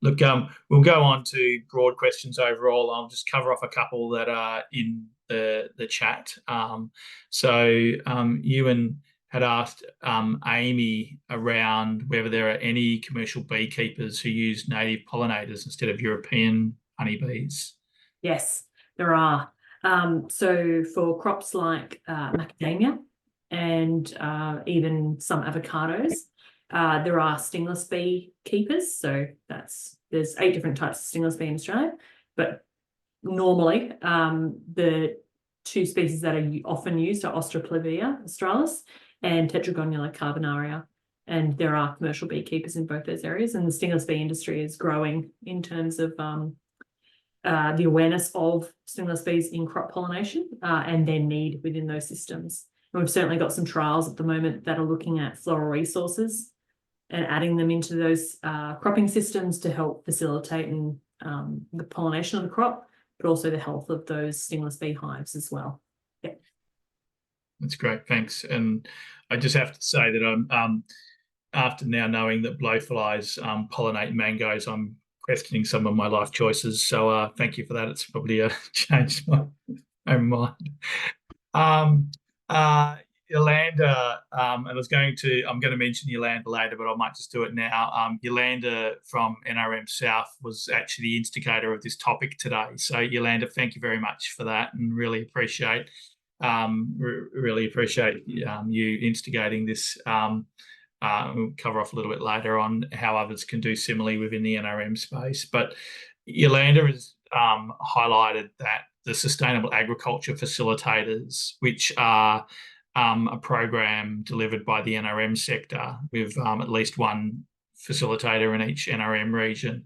Look, we'll go on to broad questions overall. I'll just cover off a couple that are in the chat. Ewan had asked Amy around whether there are any commercial beekeepers who use native pollinators instead of European honeybees. Yes, there are. So for crops like macadamia and even some avocados, there are stingless bee keepers. So there's 8 different types of stingless bee in Australia, but normally the 2 species that are often used are Ostroplevia australis and Tetragonula carbonaria. And there are commercial beekeepers in both those areas, and the stingless bee industry is growing in terms of the awareness of stingless bees in crop pollination and their need within those systems. And we've certainly got some trials at the moment that are looking at floral resources and adding them into those cropping systems to help facilitate the pollination of the crop, but also the health of those stingless bee hives as well. Yeah. That's great, thanks. And I just have to say that I'm after now knowing that blowflies pollinate mangoes, I'm questioning some of my life choices. So thank you for that. It's probably changed my own mind. Yolanda, I'm going to mention Yolanda later, but I might just do it now. Yolanda from NRM South was actually the instigator of this topic today. So Yolanda, thank you very much for that, and really appreciate you instigating this. We'll cover off a little bit later on how others can do similarly within the NRM space. But Yolanda has highlighted that the Sustainable Agriculture Facilitators, which are a program delivered by the NRM sector with at least one facilitator in each NRM region,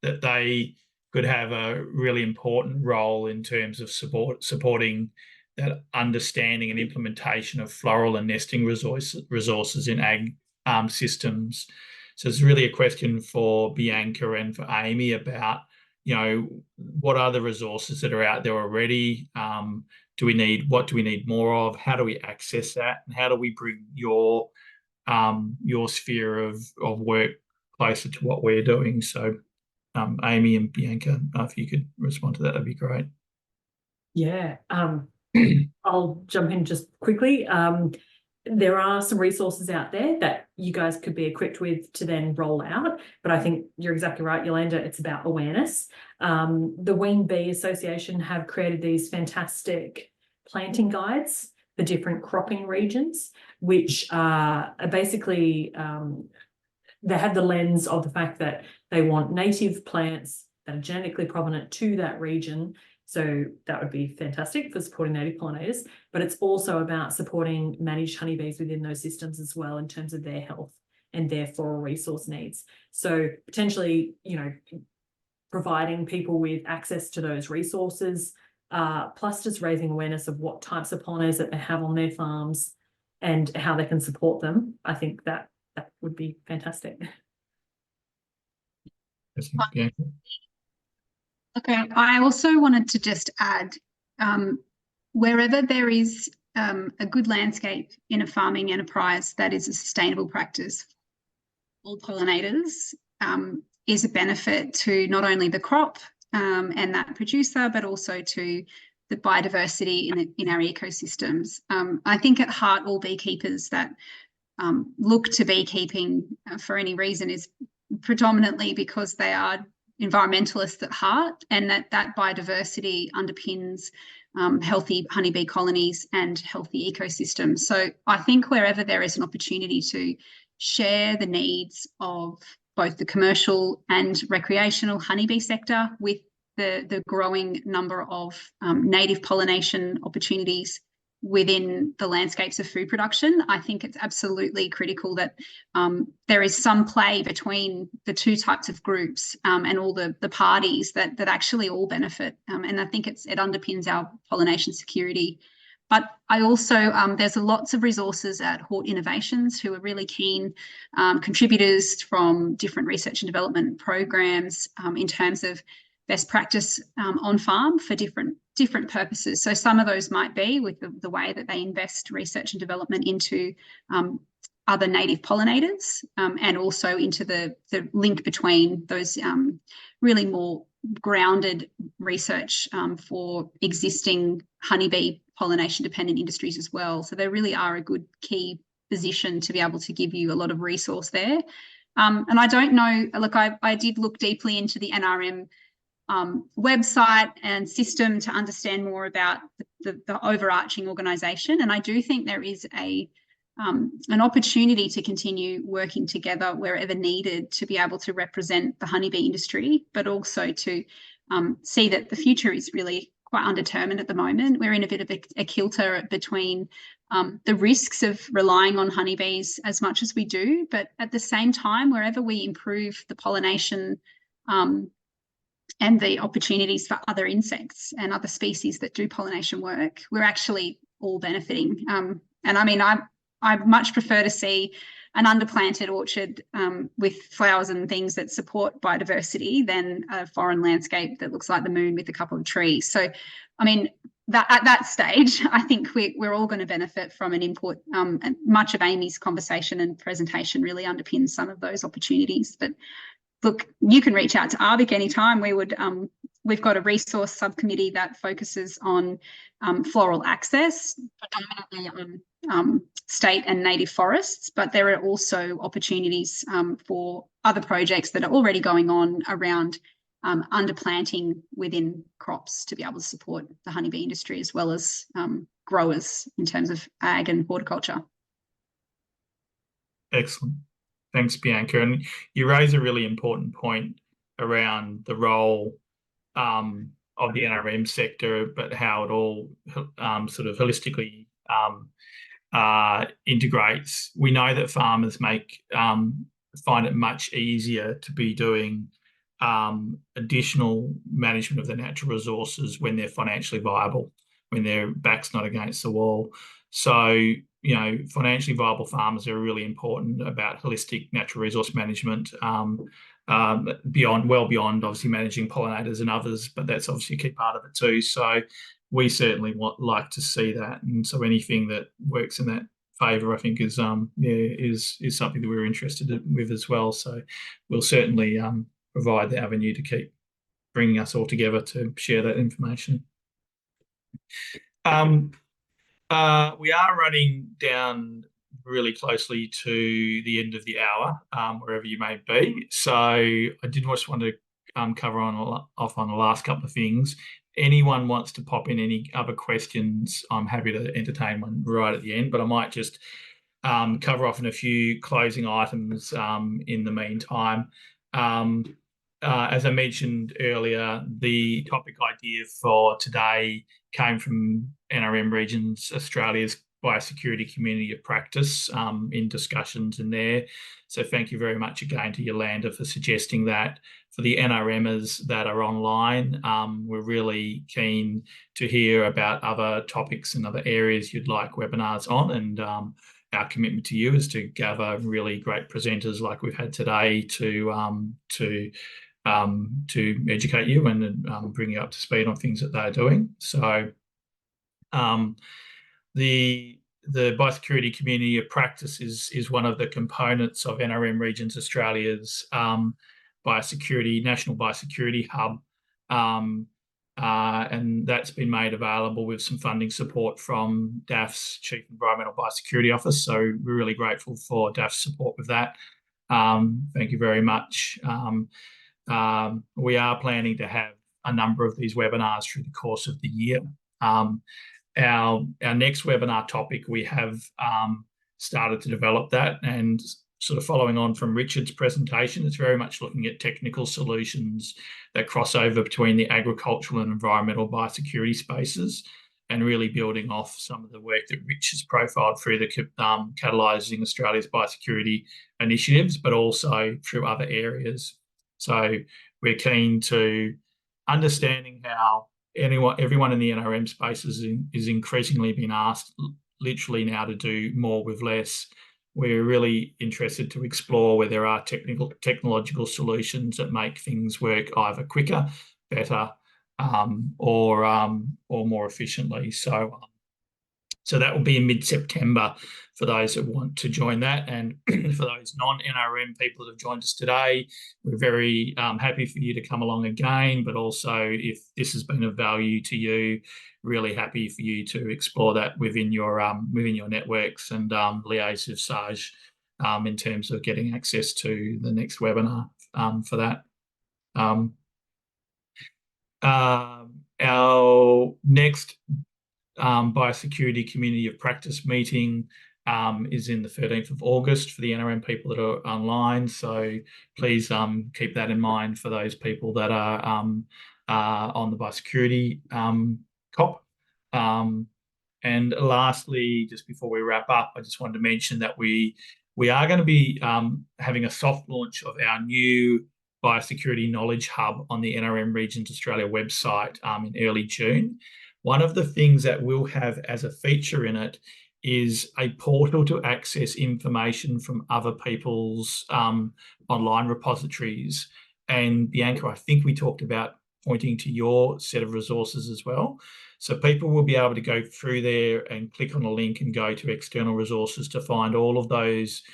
that they could have a really important role in terms of supporting that understanding and implementation of floral and nesting resources in ag systems. So it's really a question for Bianca and for Amy about, what are the resources that are out there already? What do we need more of? How do we access that? And how do we bring your sphere of work closer to what we're doing? So Amy and Bianca, if you could respond to that, that'd be great. Yeah. I'll jump in just quickly. There are some resources out there that you guys could be equipped with to then roll out, but I think you're exactly right, Yolanda. It's about awareness. The Wing Bee Association have created these fantastic planting guides for different cropping regions, which are basically they have the lens of the fact that they want native plants that are genetically provenant to that region. So that would be fantastic for supporting native pollinators, but it's also about supporting managed honeybees within those systems as well in terms of their health and their floral resource needs. So potentially, providing people with access to those resources, plus just raising awareness of what types of pollinators that they have on their farms and how they can support them. I think that would be fantastic. Yeah. Okay, I also wanted to just add, wherever there is a good landscape in a farming enterprise that is a sustainable practice, all pollinators is a benefit to not only the crop and that producer, but also to the biodiversity in our ecosystems. I think at heart, all beekeepers that look to beekeeping for any reason is predominantly because they are environmentalists at heart, and that biodiversity underpins healthy honeybee colonies and healthy ecosystems. So I think wherever there is an opportunity to share the needs of both the commercial and recreational honeybee sector with the growing number of native pollination opportunities within the landscapes of food production, I think it's absolutely critical that there is some play between the two types of groups and all the parties that actually all benefit. And I think it underpins our pollination security. But I also, there's lots of resources at Hort Innovations who are really keen contributors from different research and development programs in terms of best practice on farm for different purposes. So some of those might be with the way that they invest research and development into other native pollinators, and also into the link between those really more grounded research for existing honeybee pollination dependent industries as well. So they really are a good key position to be able to give you a lot of resource there. And I don't know, look, I did look deeply into the NRM website and system to understand more about the overarching organisation. And I do think there is an opportunity to continue working together wherever needed to be able to represent the honeybee industry, but also to see that the future is really quite undetermined at the moment. We're in a bit of a kilter between the risks of relying on honeybees as much as we do, but at the same time, wherever we improve the pollination and the opportunities for other insects and other species that do pollination work, we're actually all benefiting. And I mean, I much prefer to see an underplanted orchard with flowers and things that support biodiversity than a foreign landscape that looks like the moon with a couple of trees. So, I mean, at that stage, I think we're all going to benefit from an input. And much of Amy's conversation and presentation really underpins some of those opportunities. But look, you can reach out to ARBIC anytime. We've got a resource subcommittee that focuses on floral access, predominantly on state and native forests, but there are also opportunities for other projects that are already going on around underplanting within crops to be able to support the honeybee industry as well as growers in terms of ag and horticulture. Excellent. Thanks, Bianca. And you raise a really important point around the role of the NRM sector, but how it all sort of holistically integrates. We know that farmers find it much easier to be doing additional management of the natural resources when they're financially viable, when their back's not against the wall. So, you know, financially viable farmers are really important about holistic natural resource management, well beyond obviously managing pollinators and others, but that's obviously a key part of it too. So we certainly like to see that, and so anything that works in that favour, I think, is something that we're interested with as well. So we'll certainly provide the avenue to keep bringing us all together to share that information. We are running down really closely to the end of the hour, wherever you may be. So I did just want to cover off on the last couple of things. Anyone wants to pop in any other questions, I'm happy to entertain one right at the end, but I might just cover off on a few closing items in the meantime. As I mentioned earlier, the topic idea for today came from NRM Regions Australia's Biosecurity Community of Practice in discussions in there. So thank you very much again to Yolanda for suggesting that. For the NRMers that are online, we're really keen to hear about other topics and other areas you'd like webinars on, and our commitment to you is to gather really great presenters like we've had today to educate you and bring you up to speed on things that they're doing. So the Biosecurity Community of Practice is one of the components of NRM Regions Australia's National Biosecurity Hub, and that's been made available with some funding support from DAF's Chief Environmental Biosecurity Office. So we're really grateful for DAF's support with that. Thank you very much. We are planning to have a number of these webinars through the course of the year. Our next webinar topic, we have started to develop that, and sort of following on from Richard's presentation, it's very much looking at technical solutions that cross over between the agricultural and environmental biosecurity spaces, and really building off some of the work that Rich has profiled through the Catalysing Australia's Biosecurity initiatives, but also through other areas. So we're keen to understanding how everyone in the NRM space is increasingly being asked literally now to do more with less. We're really interested to explore where there are technological solutions that make things work either quicker, better, or more efficiently. So So that will be in mid-September for those that want to join that. And for those non-NRM people that have joined us today, we're very happy for you to come along again. But also, if this has been of value to you, really happy for you to explore that within your networks and liaise with Saj in terms of getting access to the next webinar for that. Our next Biosecurity Community of Practice meeting is in the 13th of August for the NRM people that are online. So please keep that in mind for those people that are on the Biosecurity COP. And lastly, just before we wrap up, I just wanted to mention that we are going to be having a soft launch of our new Biosecurity Knowledge Hub on the NRM Regions Australia website in early June. One of the things that we'll have as a feature in it is a portal to access information from other people's online repositories. And Bianca, I think we talked about pointing to your set of resources as well. So people will be able to go through there and click on a link and go to external resources to find all of those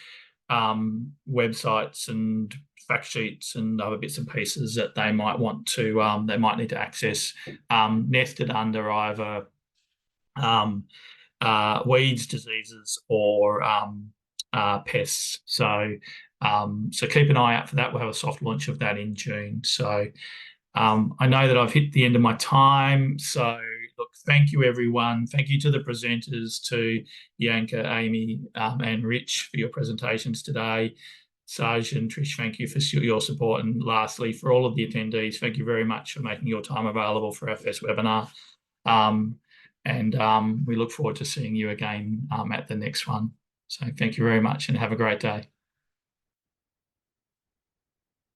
websites and fact sheets and other bits and pieces that they might want to, they might need to access, nested under either weeds, diseases, or pests. So keep an eye out for that. We'll have a soft launch of that in June. So I know that I've hit the end of my time. So look, thank you, everyone. Thank you to the presenters, to Bianca, Amy, and Rich for your presentations today. Saj and Trish, thank you for your support. And lastly, for all of the attendees, thank you very much for making your time available for our first webinar. We look forward to seeing you again at the next one. So thank you very much and have a great day.